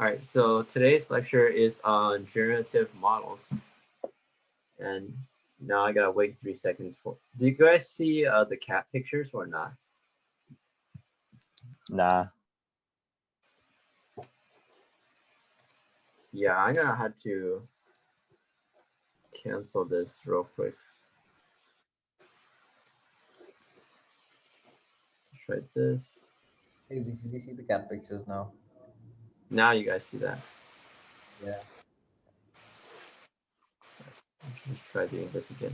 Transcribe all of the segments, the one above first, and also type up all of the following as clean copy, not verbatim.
All right, so today's lecture is on generative models. And now I gotta wait 3 seconds for. Do you guys see the cat pictures or not? Nah. Yeah, I'm gonna have to cancel this real quick. Try this. Hey, we see the cat pictures now. Now you guys see that. Yeah. Let's try doing this again.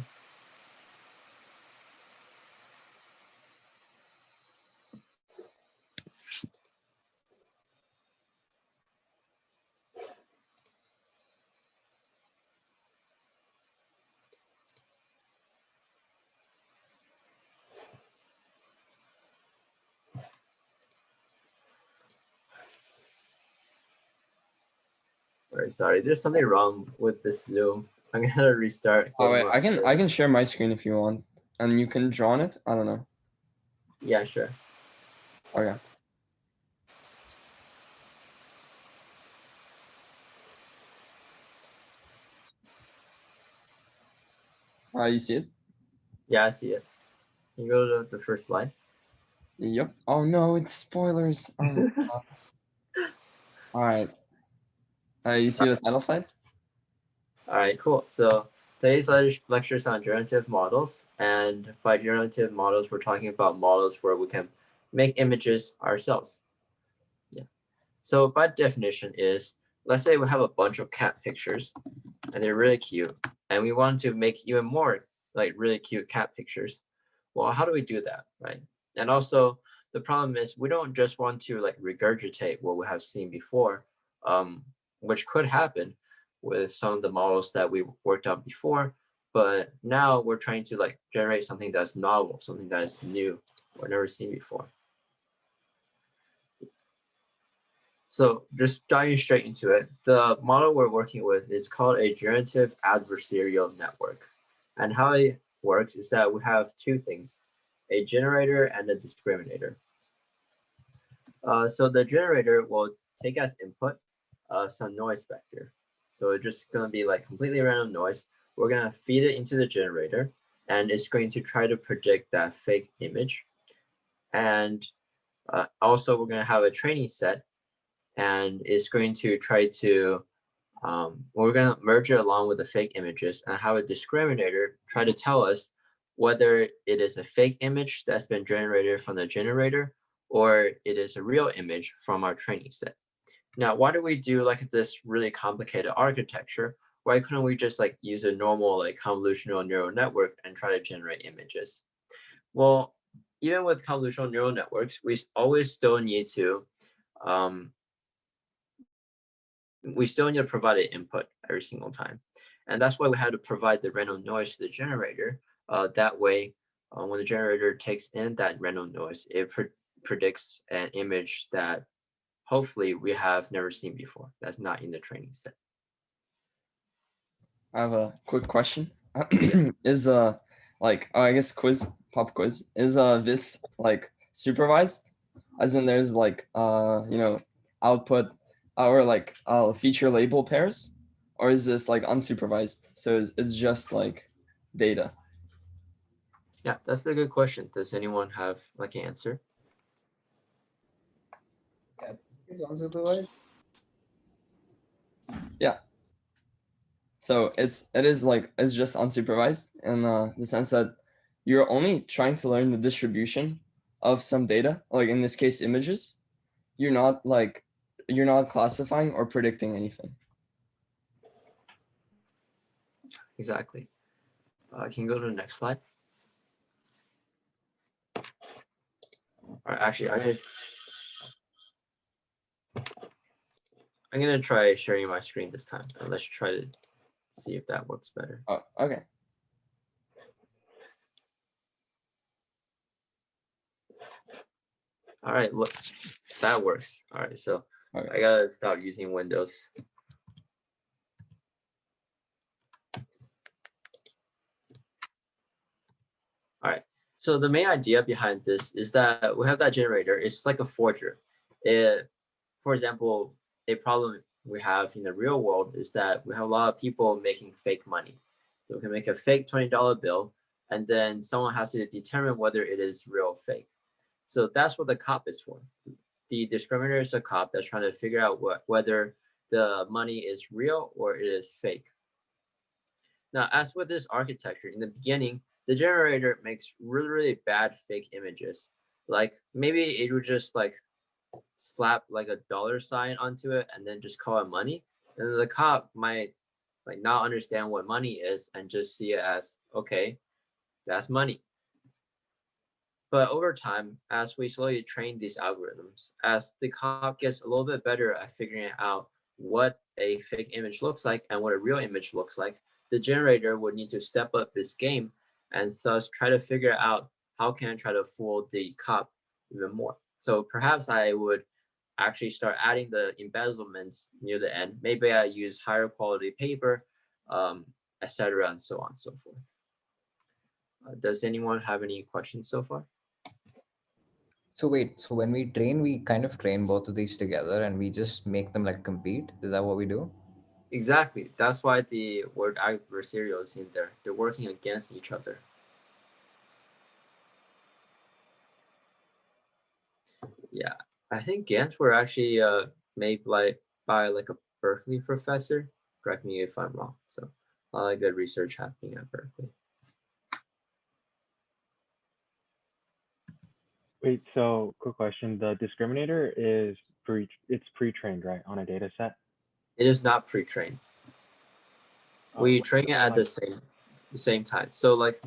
All right, sorry, there's something wrong with this Zoom. I'm gonna restart. Oh wait, I can share my screen if you want, and you can draw on it. I don't know. Yeah, sure. Okay. You see it? Yeah, I see it. Can you go to the first slide? Yep. Oh no, it's spoilers. Oh. All right. You see the title slide? All right, cool. So today's lecture is on generative models, and by generative models, we're talking about models where we can make images ourselves. Yeah. So by definition is, let's say we have a bunch of cat pictures, and they're really cute, and we want to make even more like really cute cat pictures. Well, how do we do that, right? And also, the problem is we don't just want to like regurgitate what we have seen before, which could happen with some of the models that we worked on before. But now we're trying to like generate something that's novel, something that is new or never seen before. So just diving straight into it, the model we're working with is called a generative adversarial network. And how it works is that we have two things, a generator and a discriminator. So the generator will take as input some noise vector. So it's just going to be like completely random noise. We're going to feed it into the generator, and it's going to try to predict that fake image. And also, we're going to have a training set, and it's going to try to, we're going to merge it along with the fake images and have a discriminator try to tell us whether it is a fake image that's been generated from the generator or it is a real image from our training set. Now, why do we do like this really complicated architecture? Why couldn't we just like use a normal like convolutional neural network and try to generate images? Well, even with convolutional neural networks, we always still need to provide an input every single time. And that's why we had to provide the random noise to the generator. That way, when the generator takes in that random noise, it predicts an image that hopefully we have never seen before. That's not in the training set. I have a quick question. Is like I guess pop quiz is this like supervised? As in there's like output or like feature label pairs, or is this like unsupervised? So it's just like data. Yeah, that's a good question. Does anyone have like an answer? Cat is unsupervised. Yeah. So it's just unsupervised in the sense that you're only trying to learn the distribution of some data, like in this case images. You're not classifying or predicting anything. Exactly. Can you go to the next slide? All right, actually, I'm gonna try sharing my screen this time, and let's try to see if that works better. Oh, okay. All right, look, that works. All right, so Okay. I gotta stop using Windows. All right, so the main idea behind this is that we have that generator. It's like a forger. For example, a problem we have in the real world is that we have a lot of people making fake money. So we can make a fake $20 bill, and then someone has to determine whether it is real or fake. So that's what the cop is for. The discriminator is a cop that's trying to figure out whether the money is real or it is fake. Now, as with this architecture, in the beginning, the generator makes really, really bad fake images. Like maybe it would just like slap like a dollar sign onto it and then just call it money. And then the cop might like not understand what money is and just see it as, okay, that's money. But over time, as we slowly train these algorithms, as the cop gets a little bit better at figuring out what a fake image looks like and what a real image looks like, the generator would need to step up this game and thus try to figure out how can I try to fool the cop even more. So perhaps I would actually start adding the embezzlements near the end. Maybe I use higher quality paper, etc., and so on and so forth. Does anyone have any questions so far? So wait, so when we train, we kind of train both of these together and we just make them like compete. Is that what we do? Exactly. That's why the word adversarial is in there. They're working against each other. Yeah, I think GANs were actually made by like a Berkeley professor. Correct me if I'm wrong. So a lot of good research happening at Berkeley. Wait, so quick question. The discriminator is it's pre-trained, right, on a data set? It is not pre-trained. We train it at the same time. So like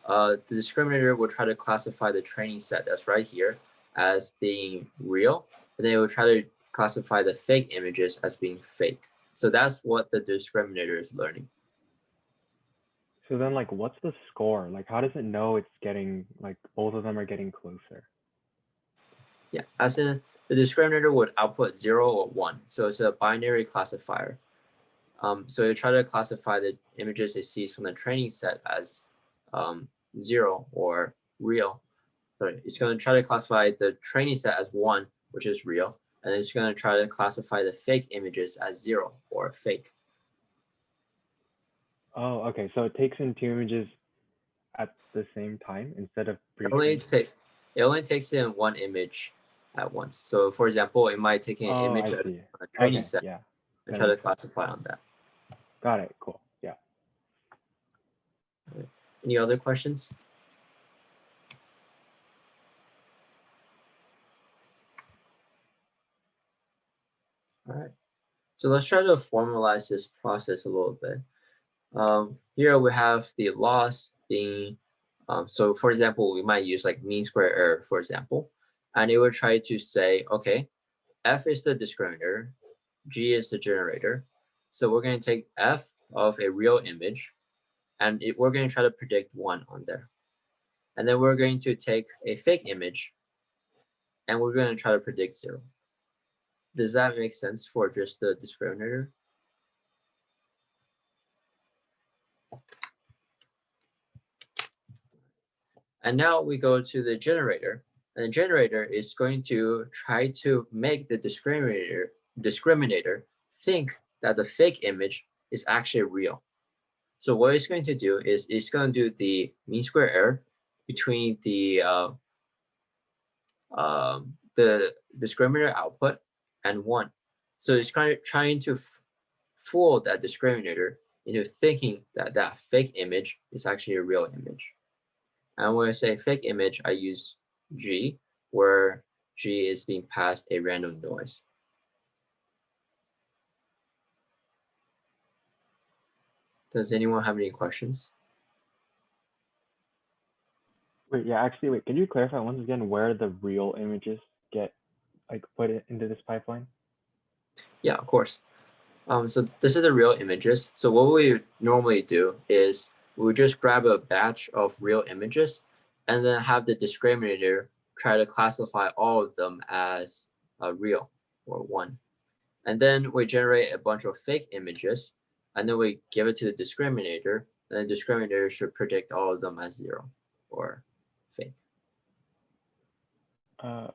the discriminator will try to classify the training set that's right here as being real, and then it will try to classify the fake images as being fake. So that's what the discriminator is learning. So then like what's the score? Like how does it know it's getting like both of them are getting closer? Yeah, as in the discriminator would output 0 or 1. So it's a binary classifier. So it try to classify the images it sees from the training set as 0 or real. Sorry, it's going to try to classify the training set as 1, which is real, and it's going to try to classify the fake images as 0 or fake. Oh, okay. So it takes in two images at the same time instead of It only takes in one image at once. So for example, it might take an image I of see. a training Okay, set yeah. and That try to makes sense. classify on that. Got it. Cool. Yeah. Any other questions? All right. So let's try to formalize this process a little bit. Here we have the loss being, so for example, we might use like mean square error, for example, and it would try to say, okay, F is the discriminator, G is the generator. So we're going to take F of a real image, and we're going to try to predict 1 on there. And then we're going to take a fake image, and we're going to try to predict 0. Does that make sense for just the discriminator? And now we go to the generator, and the generator is going to try to make the discriminator think that the fake image is actually real. So what it's going to do is it's going to do the mean square error between the discriminator output and 1. So it's kind of trying to fool that discriminator into thinking that that fake image is actually a real image. And when I say fake image, I use G, where G is being passed a random noise. Does anyone have any questions? Wait, yeah, actually, wait, can you clarify once again where the real images get like put it into this pipeline? Yeah, of course. So this is the real images. So what we normally do is we would just grab a batch of real images and then have the discriminator try to classify all of them as real or 1. And then we generate a bunch of fake images, and then we give it to the discriminator, and the discriminator should predict all of them as 0 or fake.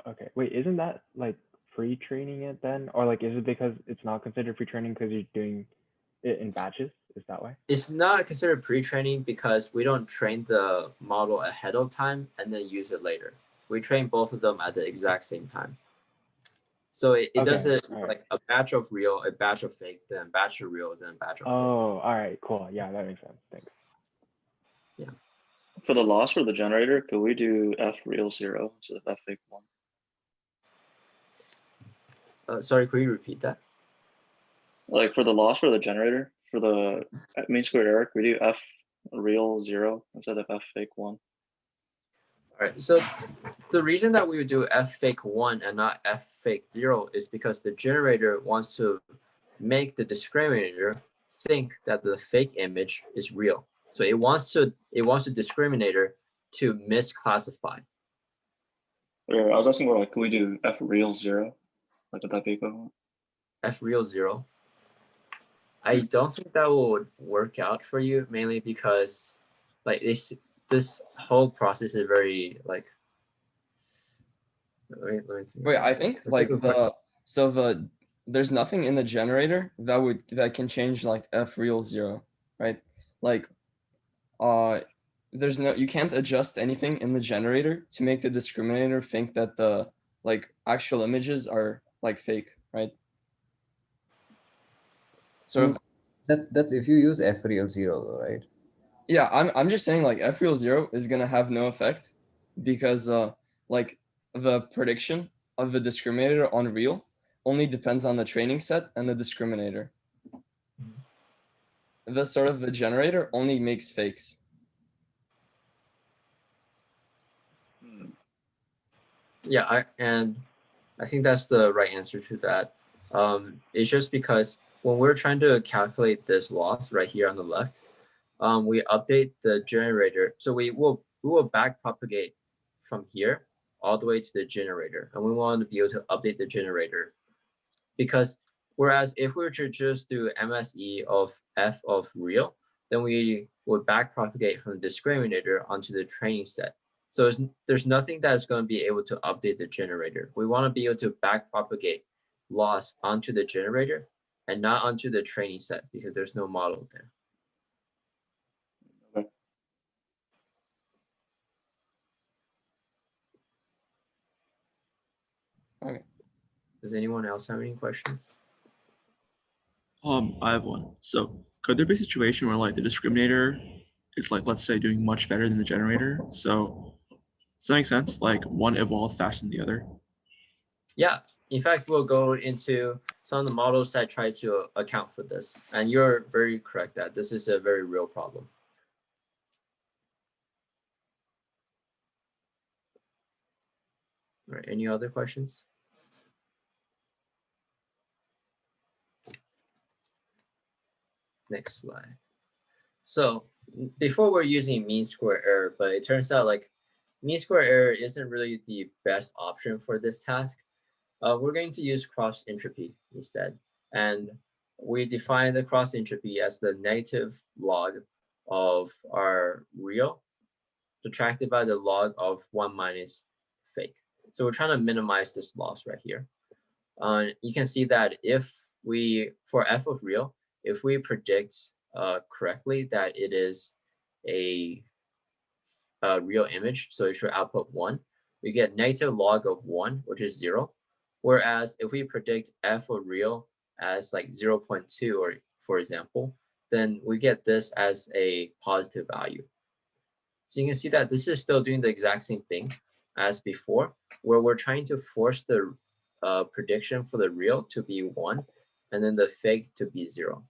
Okay. Wait, isn't that like pre-training it then, or like is it because it's not considered pre-training because you're doing it in batches? Is that why? It's not considered pre-training because we don't train the model ahead of time and then use it later. We train both of them at the exact same time. So it does Okay, it all right. like a batch of real, a batch of fake, then a batch of real, then a batch of fake. Oh, all right, cool. Yeah, that makes sense. Thanks. Yeah. For the loss for the generator, could we do f real 0 instead of f fake 1? Sorry, could you repeat that? Like for the loss for the generator, for the mean squared error, could we do f real 0 instead of f fake 1? All right, so the reason that we would do f fake 1 and not f fake 0 is because the generator wants to make the discriminator think that the fake image is real. So it wants the discriminator to misclassify. Or I was asking more like, could we do f real 0? Like would that be equivalent? F real 0. I don't think that would work out for you, mainly because like this whole process is very like. Let me think Wait, about I it. think That's a like good question. there's nothing in the generator that can change like f real 0, right? Like there's no, you can't adjust anything in the generator to make the discriminator think that the like actual images are like fake, right? So That's if you use f real 0 though, right? yeah, I'm just saying like f real 0 is gonna have no effect because like the prediction of the discriminator on real only depends on the training set and the discriminator. The sort of the generator only makes fakes. Yeah, I think that's the right answer to that. It's just because when we're trying to calculate this loss right here on the left, we update the generator. So we will back propagate from here all the way to the generator, and we want to be able to update the generator because whereas if we were to just do MSE of f of real, then we would back propagate from the discriminator onto the training set. So there's nothing that's going to be able to update the generator. We want to be able to back propagate loss onto the generator and not onto the training set because there's no model there. Okay. Okay. Does anyone else have any questions? I have one. So could there be a situation where like the discriminator is like, let's say, doing much better than the generator? So does that make sense? Like one evolves faster than the other? Yeah, in fact, we'll go into some of the models that try to account for this. And you're very correct that this is a very real problem. All right, any other questions? Next slide. So before we're using mean square error, but it turns out like mean square error isn't really the best option for this task. We're going to use cross entropy instead. And we define the cross entropy as the negative log of our real subtracted by the log of 1 minus fake. So we're trying to minimize this loss right here. You can see that if we, for f of real, if we predict correctly that it is a real image, so it should output 1, we get negative log of 1, which is 0. Whereas if we predict f of real as like 0.2, or for example, then we get this as a positive value. So you can see that this is still doing the exact same thing as before, where we're trying to force the prediction for the real to be 1, and then the fake to be 0.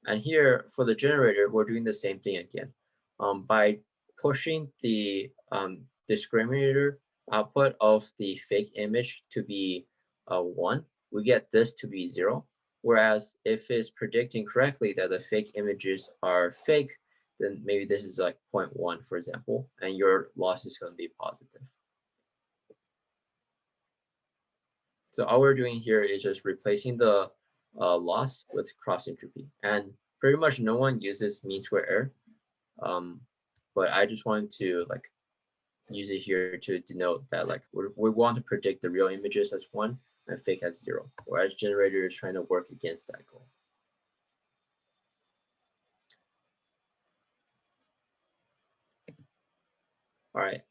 And here for the generator, we're doing the same thing again. By pushing the discriminator output of the fake image to be 1, we get this to be 0. Whereas if it's predicting correctly that the fake images are fake, then maybe this is like 0.1, for example, and your loss is going to be positive. So all we're doing here is just replacing the loss with cross entropy. And pretty much no one uses mean square error. But I just wanted to like use it here to denote that like we want to predict the real images as 1 and fake as 0, whereas generator is trying to work against that goal. All right,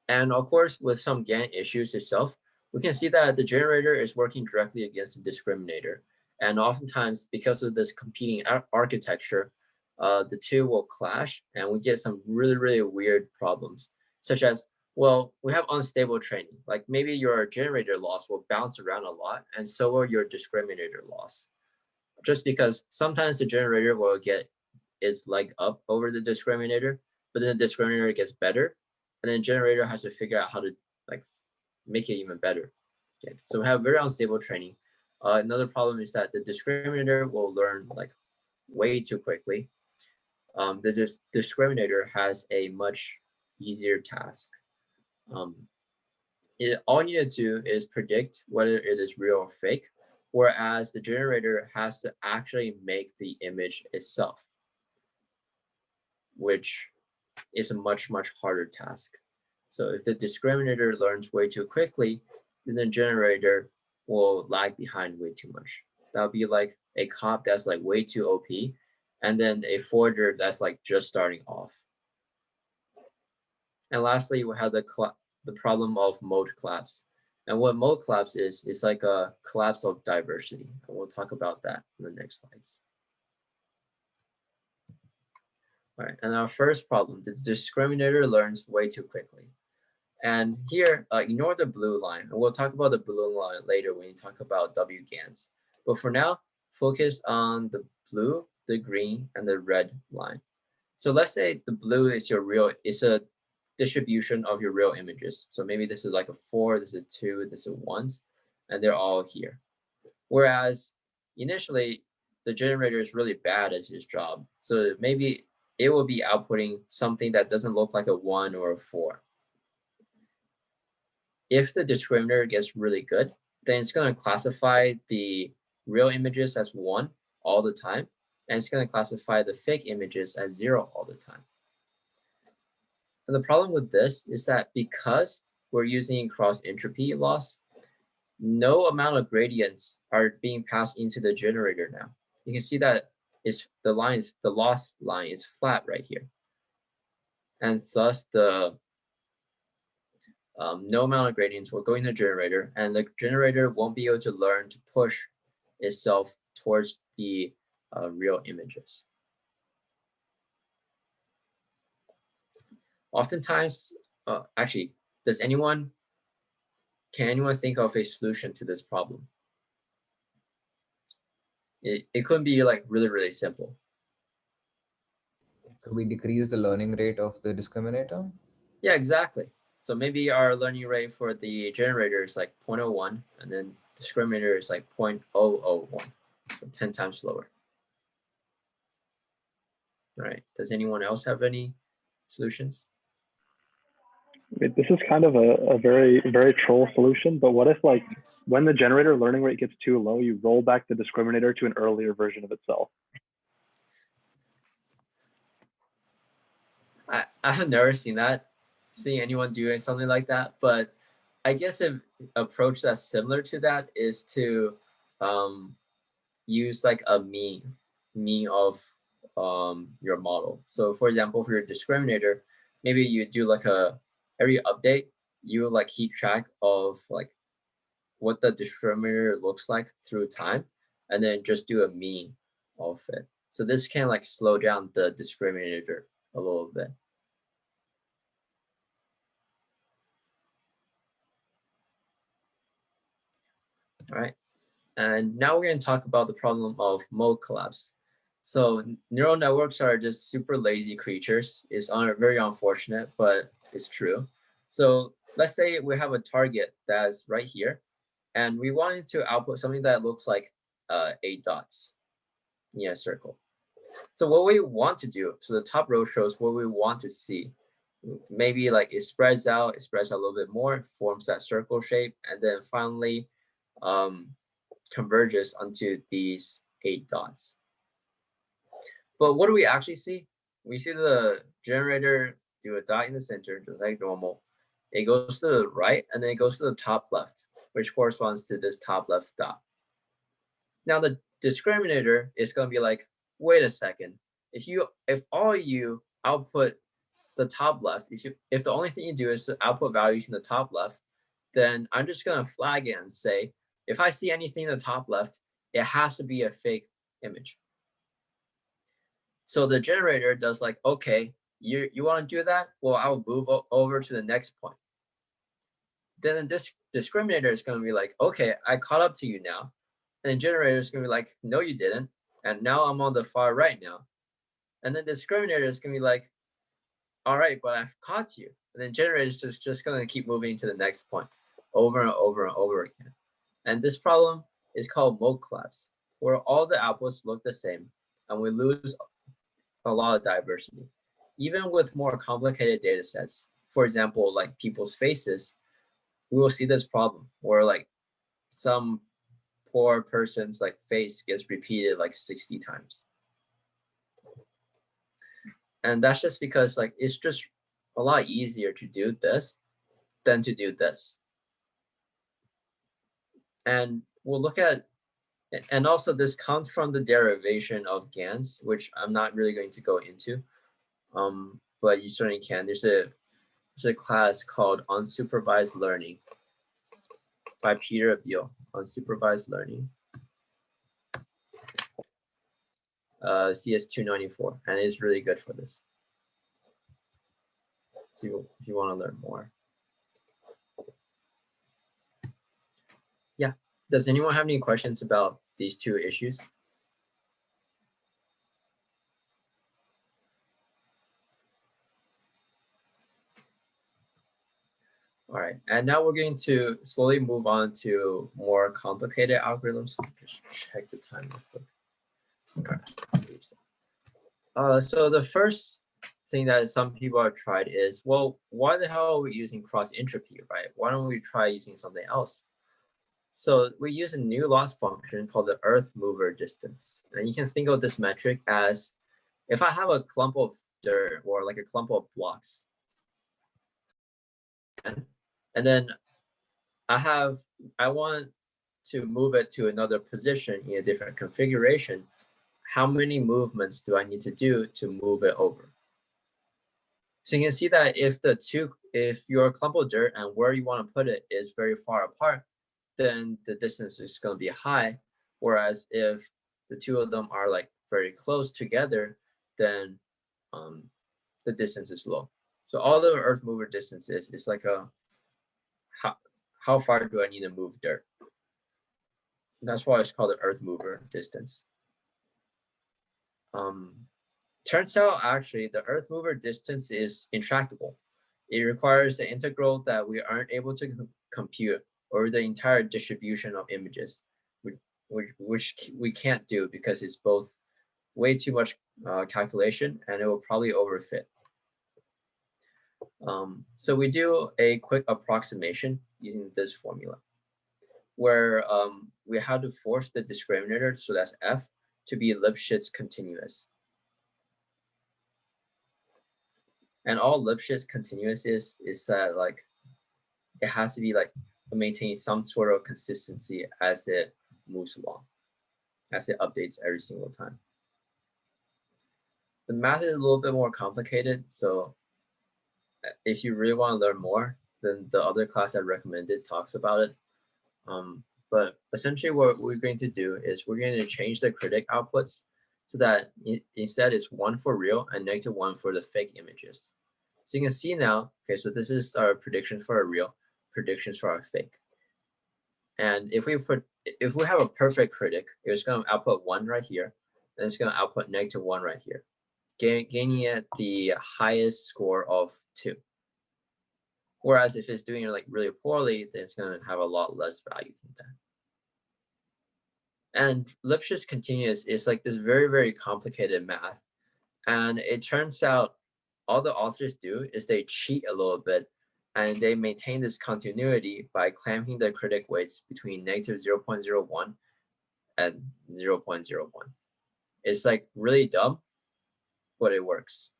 and of course, with some GAN issues itself, we can see that the generator is working directly against the discriminator. And oftentimes, because of this competing architecture, the two will clash and we get some really, really weird problems, such as, well, we have unstable training. Like maybe your generator loss will bounce around a lot and so will your discriminator loss. Just because sometimes the generator will get its leg up over the discriminator, but then the discriminator gets better, and then generator has to figure out how to like make it even better. Okay. So we have very unstable training. Another problem is that the discriminator will learn like way too quickly. The discriminator has a much easier task. All you need to do is predict whether it is real or fake, whereas the generator has to actually make the image itself, which is a much, much harder task. So if the discriminator learns way too quickly, then the generator will lag behind way too much. That'll be like a cop that's like way too OP, and then a forger that's like just starting off. And lastly, we have the problem of mode collapse. And what mode collapse is like a collapse of diversity. And we'll talk about that in the next slides. All right, and our first problem, the discriminator learns way too quickly. And here, ignore the blue line. And we'll talk about the blue line later when we talk about WGANs. But for now, focus on the blue, the green, and the red line. So let's say the blue is it's a distribution of your real images. So maybe this is like a 4, this is 2, this is 1s, and they're all here. Whereas initially, the generator is really bad at its job. So maybe it will be outputting something that doesn't look like a 1 or a 4. If the discriminator gets really good, then it's going to classify the real images as 1 all the time, and it's going to classify the fake images as 0 all the time. And the problem with this is that because we're using cross entropy loss, no amount of gradients are being passed into the generator now. You can see that the loss line is flat right here. And thus the no amount of gradients will go into the generator, and the generator won't be able to learn to push itself towards the real images. Oftentimes, actually, can anyone think of a solution to this problem? It could be like really, really simple. Could we decrease the learning rate of the discriminator? Yeah, exactly. So maybe our learning rate for the generator is like 0.01, and then discriminator is like 0.001, so 10 times slower. All right, does anyone else have any solutions? This is kind of a very, very troll solution, but what if like when the generator learning rate gets too low, you roll back the discriminator to an earlier version of itself? I have never seen anyone doing something like that, but I guess an approach that's similar to that is to use like a mean of your model. So for example, for your discriminator, maybe you do like every update, you like keep track of like what the discriminator looks like through time, and then just do a mean of it. So this can like slow down the discriminator a little bit. All right, and now we're going to talk about the problem of mode collapse. So neural networks are just super lazy creatures. It's very unfortunate, but it's true. So let's say we have a target that's right here, and we wanted to output something that looks like 8 dots in a circle. So what we want to do, so the top row shows what we want to see. Maybe like it spreads out a little bit more, forms that circle shape, and then finally converges onto these 8 dots. But what do we actually see? We see the generator do a dot in the center, just like normal. it goes to the right, and then it goes to the top left, which corresponds to this top left dot. Now the discriminator is going to be like, wait a second, if all you output the top left, if the only thing you do is to output values in the top left, then I'm just going to flag it and say, if I see anything in the top left, it has to be a fake image. So the generator does like, okay, you want to do that? Well, I'll move over to the next point. Then this discriminator is going to be like, okay, I caught up to you now. And the generator is going to be like, no, you didn't. And now I'm on the far right now. And then the discriminator is going to be like, all right, but I've caught you. And then generator is just going to keep moving to the next point over and over and over again. And this problem is called mode collapse, where all the outputs look the same and we lose a lot of diversity. Even with more complicated data sets, for example, like people's faces, we will see this problem where like some poor person's like face gets repeated like 60 times. And that's just because like it's just a lot easier to do this than to do this. And we'll look at, and also this comes from the derivation of GANs, which I'm not really going to go into, but you certainly can. There's a class called Unsupervised Learning by Peter Abiel, Unsupervised Learning, CS 294, and it's really good for this. So if you want to learn more. Yeah, does anyone have any questions about these two issues? All right, and now we're going to slowly move on to more complicated algorithms. Just check the time real quick. So the first thing that some people have tried is, well, why the hell are we using cross entropy, right? Why don't we try using something else? So we use a new loss function called the earth mover distance. And you can think of this metric as, if I have a clump of dirt or like a clump of blocks, and then I want to move it to another position in a different configuration, how many movements do I need to do to move it over? So you can see that if your clump of dirt and where you want to put it is very far apart, then the distance is going to be high. Whereas if the two of them are like very close together, then the distance is low. So all the earth mover distance is like how far do I need to move dirt? That's why it's called the earth mover distance. Turns out actually the earth mover distance is intractable. It requires an integral that we aren't able to compute over the entire distribution of images, which we can't do because it's both way too much calculation and it will probably overfit. So we do a quick approximation using this formula, where we have to force the discriminator, so that's f, to be Lipschitz continuous. And all Lipschitz continuous is that like it has to be like maintain some sort of consistency as it moves along, as it updates every single time. The math is a little bit more complicated, so if you really want to learn more, then the other class I recommended talks about it. But essentially what we're going to do is we're going to change the critic outputs so that instead it's 1 for real and -1 for the fake images. So you can see now, okay, so this is our predictions for our real, predictions for our fake. And if we have a perfect critic, it's going to output 1 right here, and it's going to output -1 right here, gaining it the highest score of 2. Whereas if it's doing it like really poorly, then it's going to have a lot less value than that. And Lipschitz continuous is like this very, very complicated math. And it turns out all the authors do is they cheat a little bit and they maintain this continuity by clamping the critic weights between -0.01 and 0.01. It's like really dumb, but it works.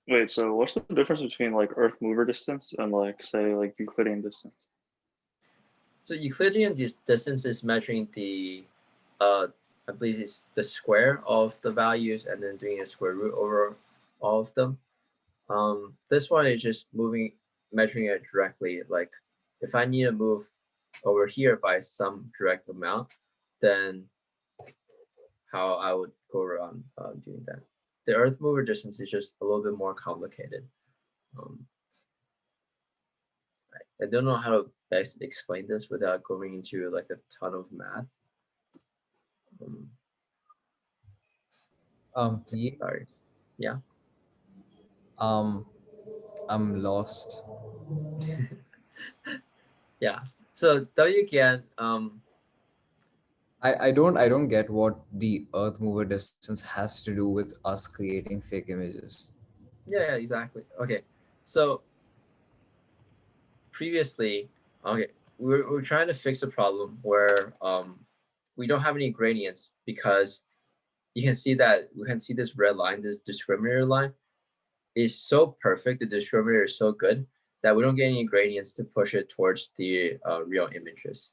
Wait, so what's the difference between like Earth mover distance and like say like Euclidean distance? So Euclidean distance is measuring the, I believe it's the square of the values and then doing a square root over all of them. This one is just measuring it directly. Like if I need to move over here by some direct amount, then how I would go around doing that. The Earth mover distance is just a little bit more complicated. I don't know how to best explain this without going into like a ton of math. Yeah, Sorry. Yeah. I'm lost. Yeah. So WGAN, I don't get what the Earth mover distance has to do with us creating fake images. yeah, exactly. Okay. So previously, okay, we're trying to fix a problem where we don't have any gradients because you can see that we can see this red line, this discriminator line is so perfect. The discriminator is so good that we don't get any gradients to push it towards the real images.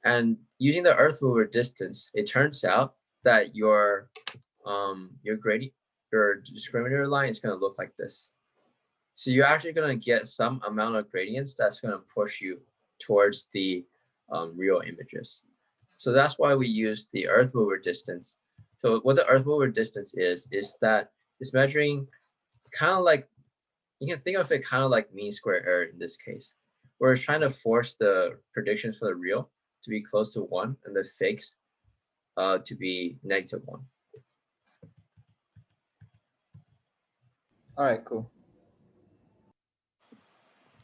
And using the Earth mover distance, it turns out that your gradient, your discriminator line is going to look like this. So you're actually going to get some amount of gradients that's going to push you towards the real images. So that's why we use the Earth mover distance. So what the Earth mover distance is that it's measuring kind of like, you can think of it kind of like mean square error in this case, where it's trying to force the predictions for the real to be close to 1 and the fakes to be -1. All right, cool.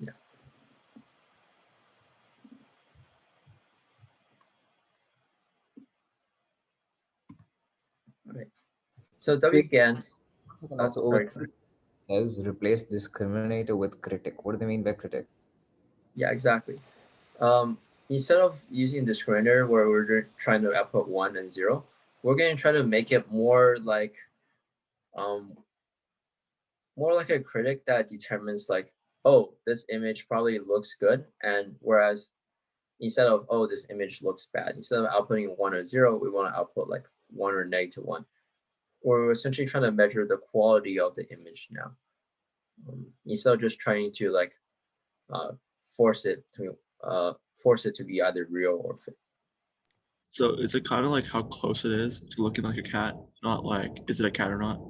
Yeah. All right. So WGAN. Also, over says replace discriminator with critic. What do they mean by critic? Yeah, exactly. Instead of using discriminator where we're trying to output 1 and 0, we're going to try to make it more like a critic that determines like, oh, this image probably looks good, and whereas instead of, oh, this image looks bad, instead of outputting 1 or 0, we want to output like 1 or -1. We're essentially trying to measure the quality of the image now, instead of just trying to like force it to be either real or fake. So is it kind of like how close it is to looking like a cat, not like is it a cat or not?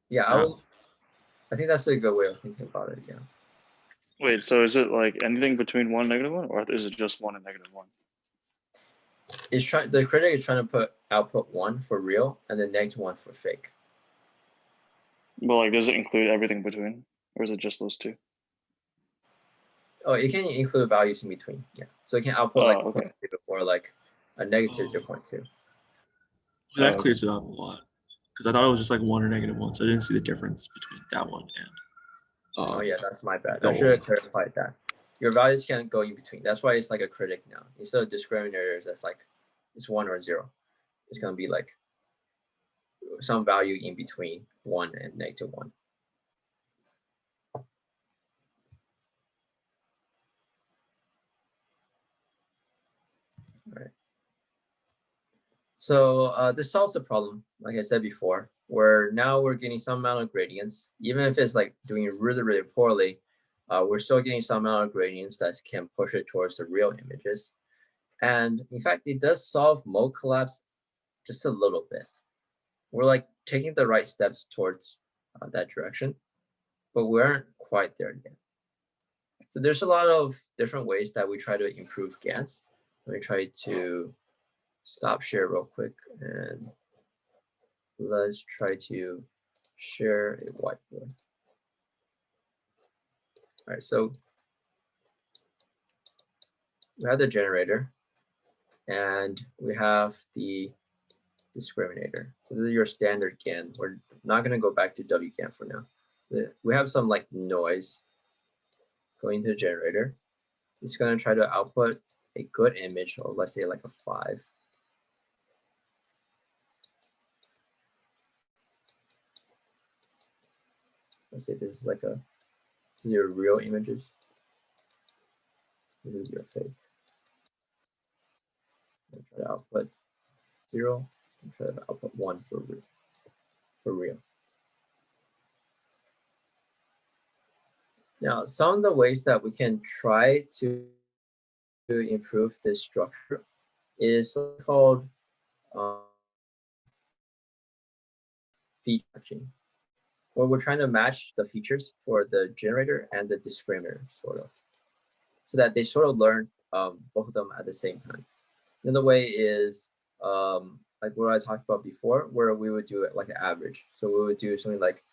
Yeah, So- I think that's a good way of thinking about it. Yeah. Wait, so is it like anything between 1 and -1, or is it just 1 and -1? The critic is trying to put output 1 for real and then -1 for fake. Well, like, does it include everything between, or is it just those two? Oh, it can include values in between. Yeah. So it can output like Okay. 0.2 or like a -0.2. That clears it up a lot because I thought it was just like 1 or -1, so I didn't see the difference between that one and. Oh yeah, that's my bad. the I should have old. clarified that. Your values can't go in between. That's why it's like a critic now. Instead of discriminators, that's like it's 1 or 0. It's gonna be like some value in between 1 and -1. All right. So this solves the problem, like I said before, where now we're getting some amount of gradients, even if it's like doing really, really poorly, we're still getting some amount of gradients that can push it towards the real images. And in fact, it does solve mode collapse just a little bit. We're like taking the right steps towards that direction, but we aren't quite there yet. So there's a lot of different ways that we try to improve GANs. Let me try to stop share real quick and let's try to share a whiteboard. All right, so we have the generator and we have the discriminator. So this is your standard GAN. We're not going to go back to WGAN for now. We have some like noise going to the generator. It's going to try to output a good image, or let's say like a 5. let's say this is your real images. This is your fake. And try to output 0 and try to output 1 for real. Now, some of the ways that we can try to improve this structure is called feature matching, where we're trying to match the features for the generator and the discriminator, sort of, so that they sort of learn both of them at the same time. Another way is like what I talked about before, where we would do it like an average. So we would do something like,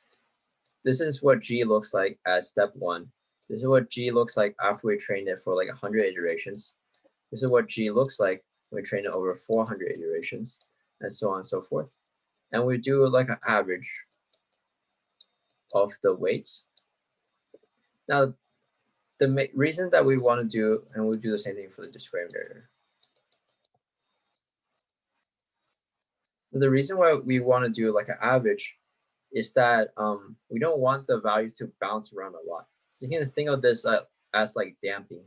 this is what G looks like as step 1. This is what G looks like after we train it for like 100 iterations. This is what G looks like when we train it over 400 iterations, and so on and so forth. And we do like an average of the weights. Now, the reason that we want to do, and we'll do the same thing for the discriminator. The reason why we want to do like an average is that we don't want the values to bounce around a lot. So you can think of this as like damping,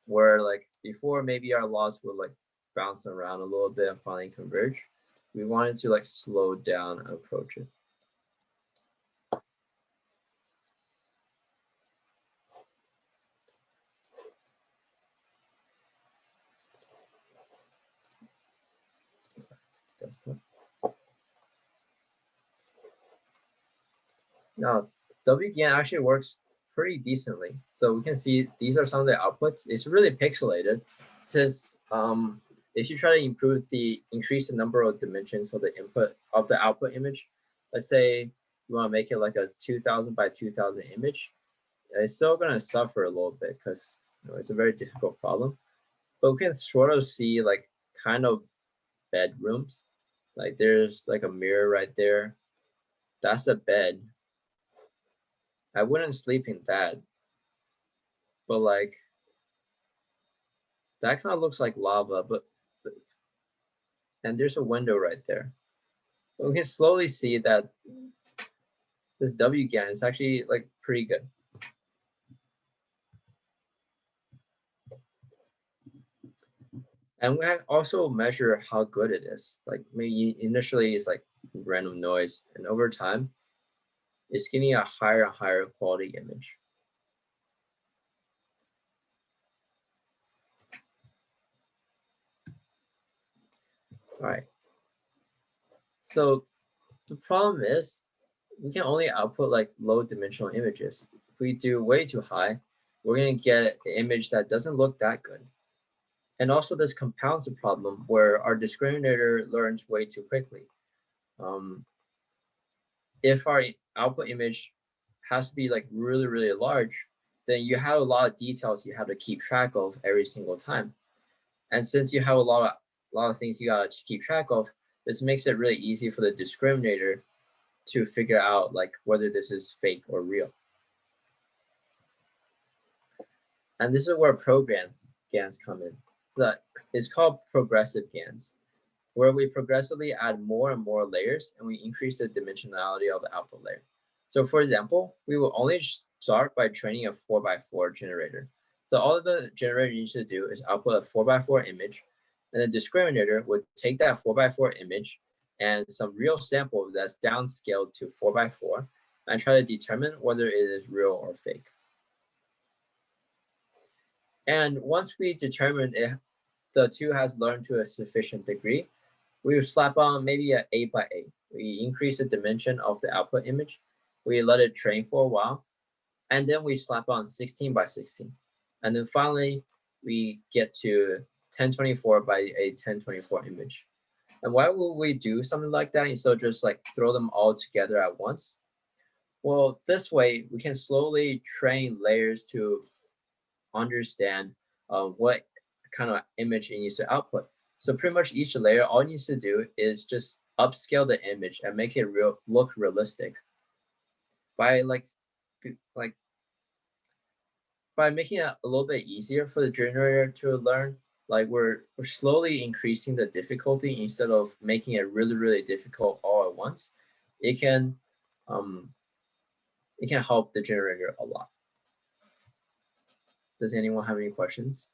where like before maybe our laws would like bounce around a little bit and finally converge. We wanted to like slow down and approach it. Now, WGAN actually works pretty decently. So we can see these are some of the outputs. It's really pixelated. Since if you try to increase the number of dimensions of the input of the output image, let's say you want to make it like a 2000 by 2000 image, it's still going to suffer a little bit because it's a very difficult problem. But we can sort of see like kind of bedrooms. Like there's like a mirror right there. That's a bed. I wouldn't sleep in that. But like that kind of looks like lava, but and there's a window right there. But we can slowly see that this WGAN is actually like pretty good. And we also measure how good it is. Like maybe initially it's like random noise, and over time, it's getting a higher and higher quality image. All right. So the problem is we can only output like low dimensional images. If we do way too high, we're going to get an image that doesn't look that good. And also this compounds the problem where our discriminator learns way too quickly. If our output image has to be like really, really large, then you have a lot of details you have to keep track of every single time. And since you have a lot of things you got to keep track of, this makes it really easy for the discriminator to figure out like whether this is fake or real. And this is where GANs come in. So it's called progressive GANs, where we progressively add more and more layers and we increase the dimensionality of the output layer. So for example, we will only start by training a 4x4 generator. So all the generator needs to do is output a 4x4 image, and the discriminator would take that 4x4 image and some real sample that's downscaled to 4x4 and try to determine whether it is real or fake. And once we determine if the two has learned to a sufficient degree, we will slap on maybe an 8x8. We increase the dimension of the output image. We let it train for a while, and then we slap on 16x16. And then finally, we get to 1024 by a 1024 image. And why would we do something like that instead of just like throw them all together at once? Well, this way we can slowly train layers to understand what kind of image it needs to output. So pretty much each layer, all it needs to do is just upscale the image and make it look realistic by by making it a little bit easier for the generator to learn. Like we're slowly increasing the difficulty instead of making it really, really difficult all at once. It can it can help the generator a lot. Does anyone have any questions?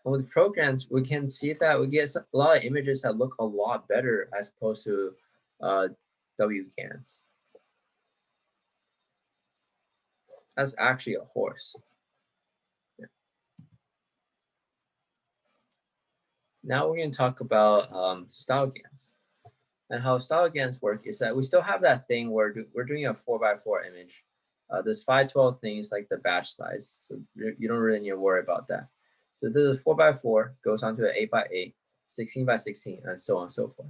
And with programs, we can see that we get a lot of images that look a lot better as opposed to WGANs. That's actually a horse. Yeah. Now we're going to talk about style GANs. And how style GANs work is that we still have that thing where we're doing a 4x4 image. This 512 thing is like the batch size, so you don't really need to worry about that. So this is 4x4 goes onto an 8x8, 16x16, and so on and so forth.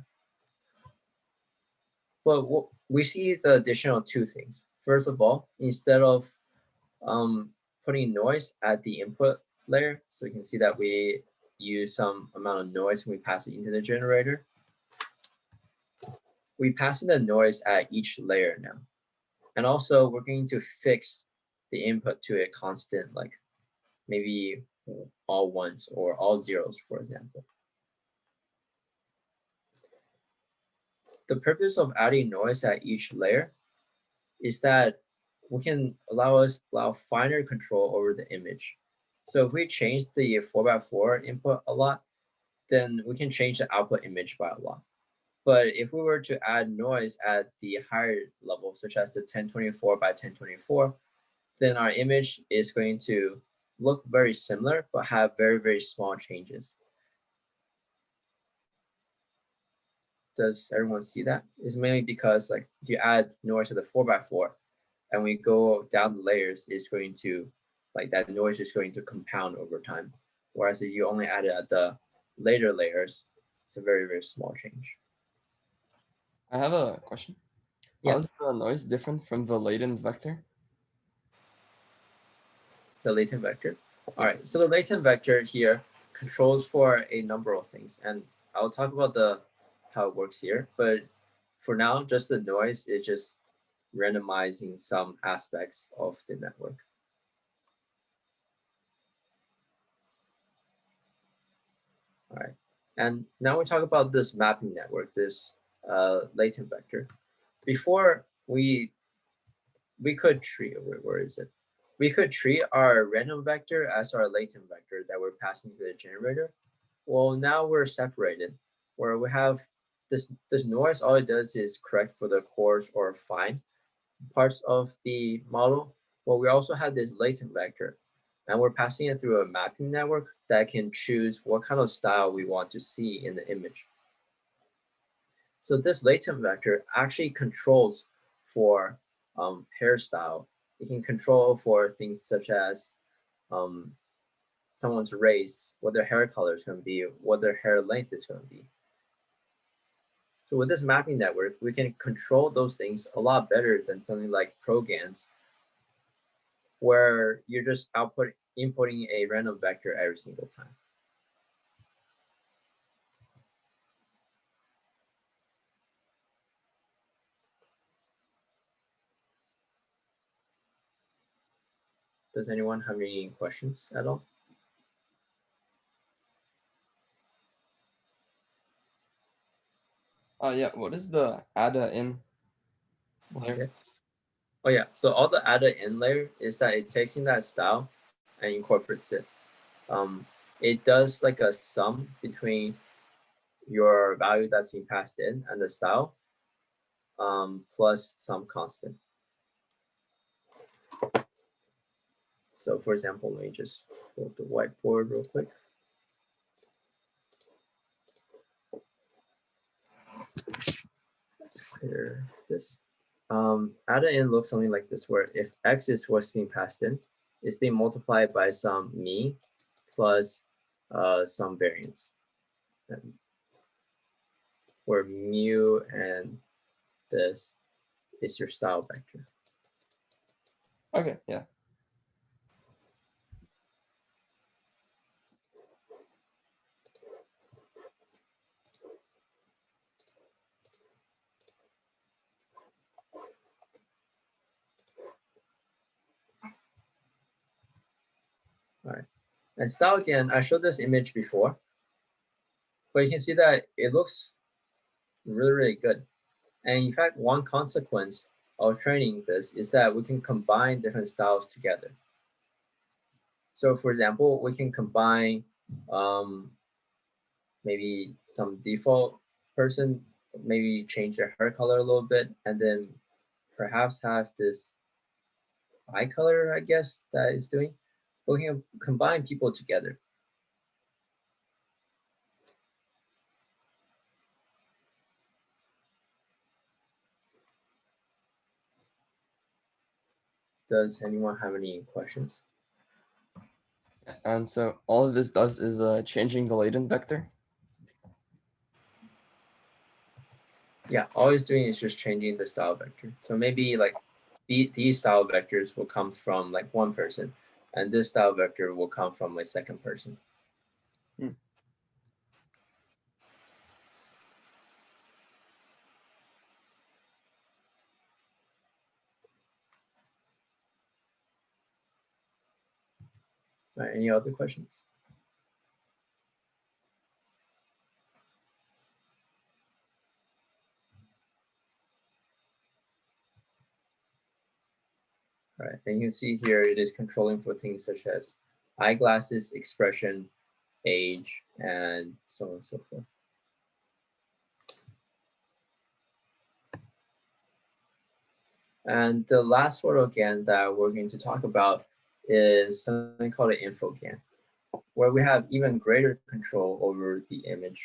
Well, we see the additional two things. First of all, instead of putting noise at the input layer, so you can see that we use some amount of noise when we pass it into the generator. We pass in the noise at each layer now. And also we're going to fix the input to a constant, like maybe all ones or all zeros, for example. The purpose of adding noise at each layer is that we can allow finer control over the image. So if we change the 4x4 input a lot, then we can change the output image by a lot. But if we were to add noise at the higher level, such as the 1024 by 1024, then our image is going to look very similar, but have very, very small changes. Does everyone see that? It's mainly because like if you add noise to the 4x4 and we go down the layers, it's going to, like that noise is going to compound over time. Whereas if you only add it at the later layers, it's a very, very small change. I have a question. Yeah. How is the noise different from the latent vector? The latent vector. All right, so the latent vector here controls for a number of things, and I'll talk about how it works here. But for now, just the noise is just randomizing some aspects of the network. All right, and now we talk about this mapping network, this latent vector. Before we could treat, where is it? We could treat our random vector as our latent vector that we're passing to the generator. Well, now we're separated, where we have this noise. All it does is correct for the coarse or fine parts of the model. Well, we also have this latent vector, and we're passing it through a mapping network that can choose what kind of style we want to see in the image. So this latent vector actually controls for hairstyle. It can control for things such as someone's race, what their hair color is going to be, what their hair length is going to be. So with this mapping network, we can control those things a lot better than something like ProGANs, where you're just inputting a random vector every single time. Does anyone have any questions at all? Yeah, what is the ADA in layer? Okay. Oh yeah, so all the ADA in layer is that it takes in that style and incorporates it. It does like a sum between your value that's being passed in and the style, plus some constant. So for example, let me just pull up the whiteboard real quick. Let's clear this. Add in looks something like this, where if x is what's being passed in, it's being multiplied by some mean plus some variance. Where mu and this is your style vector. Okay, yeah. All right. And style again, I showed this image before, but you can see that it looks really, really good. And in fact, one consequence of training this is that we can combine different styles together. So for example, we can combine maybe some default person, maybe change their hair color a little bit, and then perhaps have this eye color, I guess, that is doing. We can combine people together. Does anyone have any questions? And so all of this does is changing the latent vector. Yeah, all it's doing is just changing the style vector. So maybe like these style vectors will come from like one person, and this style vector will come from a second person. All right, any other questions? All right, and you can see here it is controlling for things such as eyeglasses, expression, age, and so on and so forth. And the last photo again that we're going to talk about is something called an infoGAN, where we have even greater control over the image.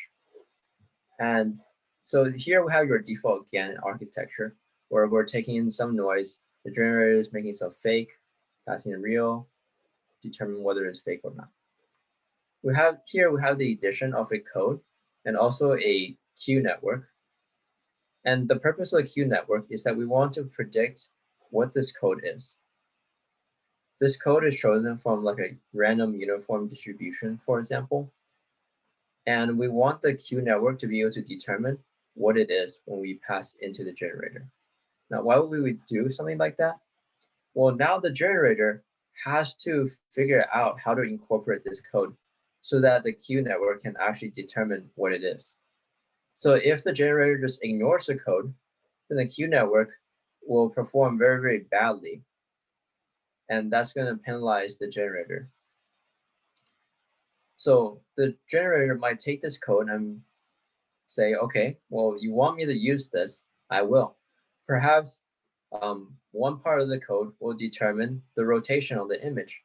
And so here we have your default GAN architecture, where we're taking in some noise, the generator is making some fake, passing in real, determine whether it's fake or not. We have the addition of a code and also a Q network. And the purpose of the Q network is that we want to predict what this code is. This code is chosen from like a random uniform distribution, for example. And we want the Q network to be able to determine what it is when we pass into the generator. Now, why would we do something like that? Well, now the generator has to figure out how to incorporate this code so that the Q network can actually determine what it is. So if the generator just ignores the code, then the Q network will perform very, very badly. And that's going to penalize the generator. So the generator might take this code and say, okay, well, you want me to use this, I will. Perhaps one part of the code will determine the rotation of the image.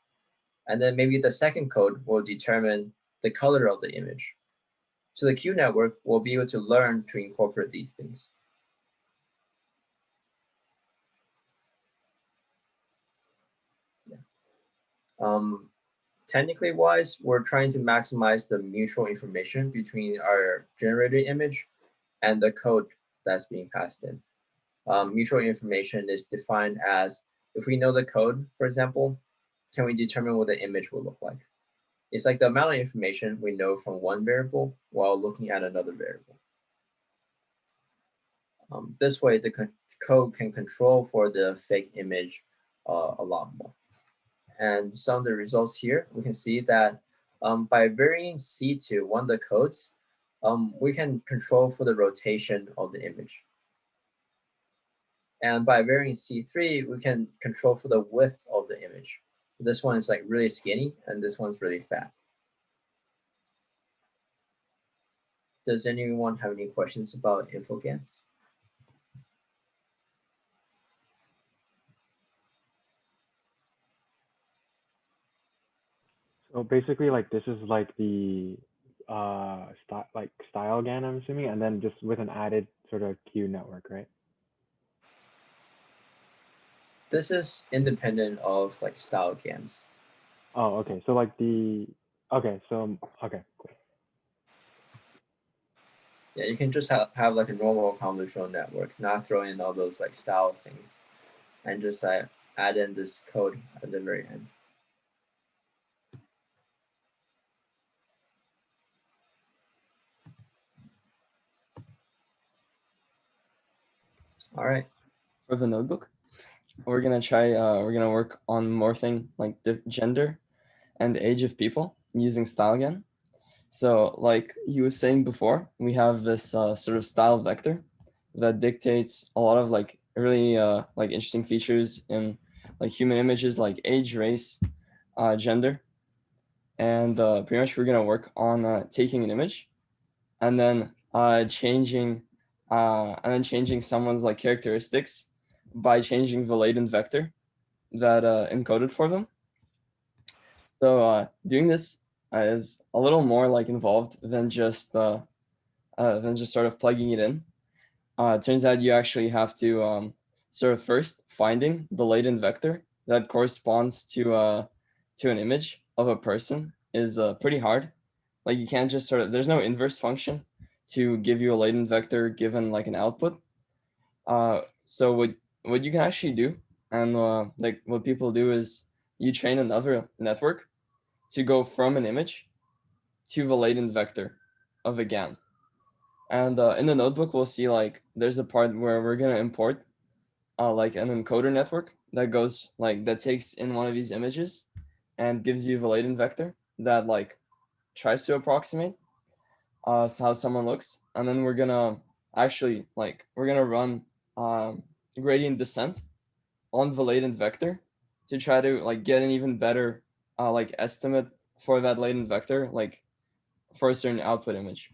And then maybe the second code will determine the color of the image. So the Q network will be able to learn to incorporate these things. Yeah. Technically wise, we're trying to maximize the mutual information between our generated image and the code that's being passed in. Mutual information is defined as, if we know the code, for example, can we determine what the image will look like? It's like the amount of information we know from one variable while looking at another variable. This way, the code can control for the fake image a lot more. And some of the results here, we can see that by varying C2, one of the codes, we can control for the rotation of the image. And by varying C3, we can control for the width of the image. This one is like really skinny, and this one's really fat. Does anyone have any questions about infogans? So basically, like this is like the style GAN, I'm assuming, and then just with an added sort of Q network, right? This is independent of like style GANs. Oh, okay. So like okay, cool. Yeah, you can just have like a normal convolutional network, not throw in all those like style things, and just add in this code at the very end. All right. For the notebook, we're gonna try. We're gonna work on morphing like the gender, and age of people using style again. So like you were saying before, we have this sort of style vector that dictates a lot of like really like interesting features in like human images like age, race, gender. And pretty much we're gonna work on taking an image and then changing someone's like characteristics by changing the latent vector that encoded for them. So doing this is a little more like involved than just sort of plugging it in. It turns out you actually have to sort of first finding the latent vector that corresponds to an image of a person is pretty hard. Like you can't just sort of there's no inverse function to give you a latent vector given like an output. So what you can actually do and like what people do is you train another network to go from an image to the latent vector of a GAN. And in the notebook, we'll see like there's a part where we're gonna import like an encoder network that goes like that takes in one of these images and gives you the latent vector that like tries to approximate how someone looks, and then we're gonna actually like we're gonna run gradient descent on the latent vector to try to like get an even better like estimate for that latent vector like for a certain output image.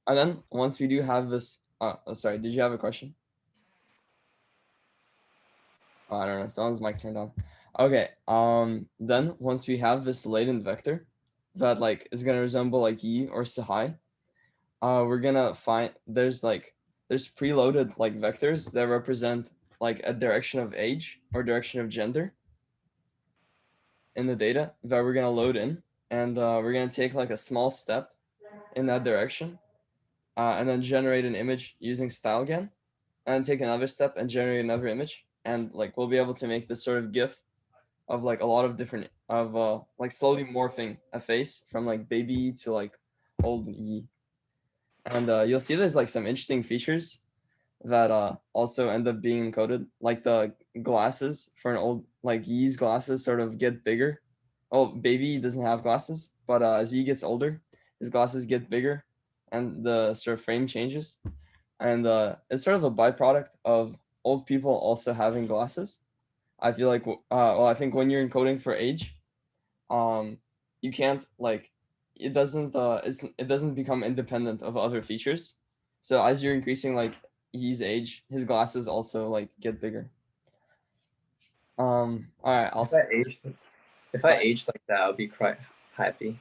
And then once we do have this, sorry, did you have a question? Oh, I don't know. Someone's mic turned on. Okay. Then once we have this latent vector that like is gonna resemble like Yi or Sahai, we're gonna find there's preloaded like vectors that represent like a direction of age or direction of gender in the data that we're gonna load in, and we're gonna take like a small step in that direction, and then generate an image using style again, and take another step and generate another image, and like we'll be able to make this sort of GIF of like a lot of different of like slowly morphing a face from like baby to like old Yi. And you'll see there's like some interesting features that also end up being encoded, like the glasses for an old like Yi's glasses sort of get bigger. Oh, baby doesn't have glasses, but as Yi gets older, his glasses get bigger, and the sort of frame changes, and it's sort of a byproduct of old people also having glasses. I feel like well, I think when you're encoding for age, you can't like it doesn't become independent of other features. So as you're increasing like his age, his glasses also like get bigger. All right, I'll If I aged like that, I'll be quite happy.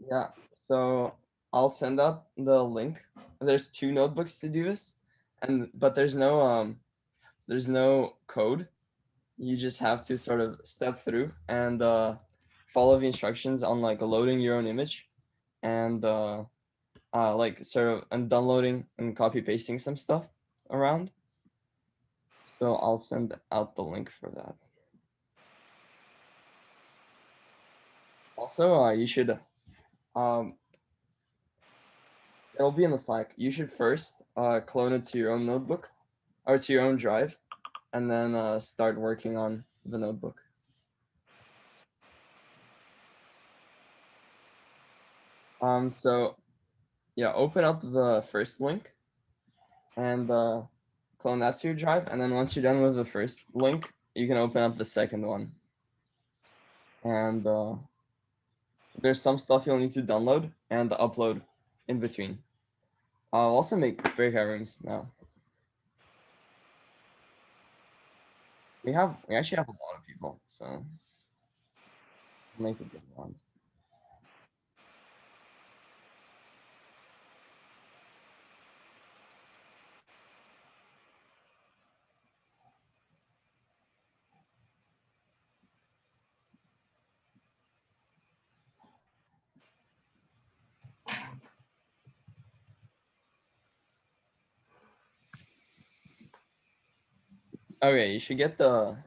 yeah, so I'll send up the link. There's 2 notebooks to do this, but there's no code. You just have to sort of step through and follow the instructions on like loading your own image and like sort of and downloading and copy pasting some stuff around. So I'll send out the link for that. Also, you should it'll be in the Slack. You should first clone it to your own notebook or to your own drive, and then start working on the notebook. So yeah, open up the first link and clone that to your drive, and then once you're done with the first link, you can open up the second one. And there's some stuff you'll need to download and upload in between. I'll also make breakout rooms now. We actually have a lot of people, so make a good one. Okay, you should get the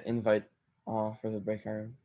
invite for the breakout room.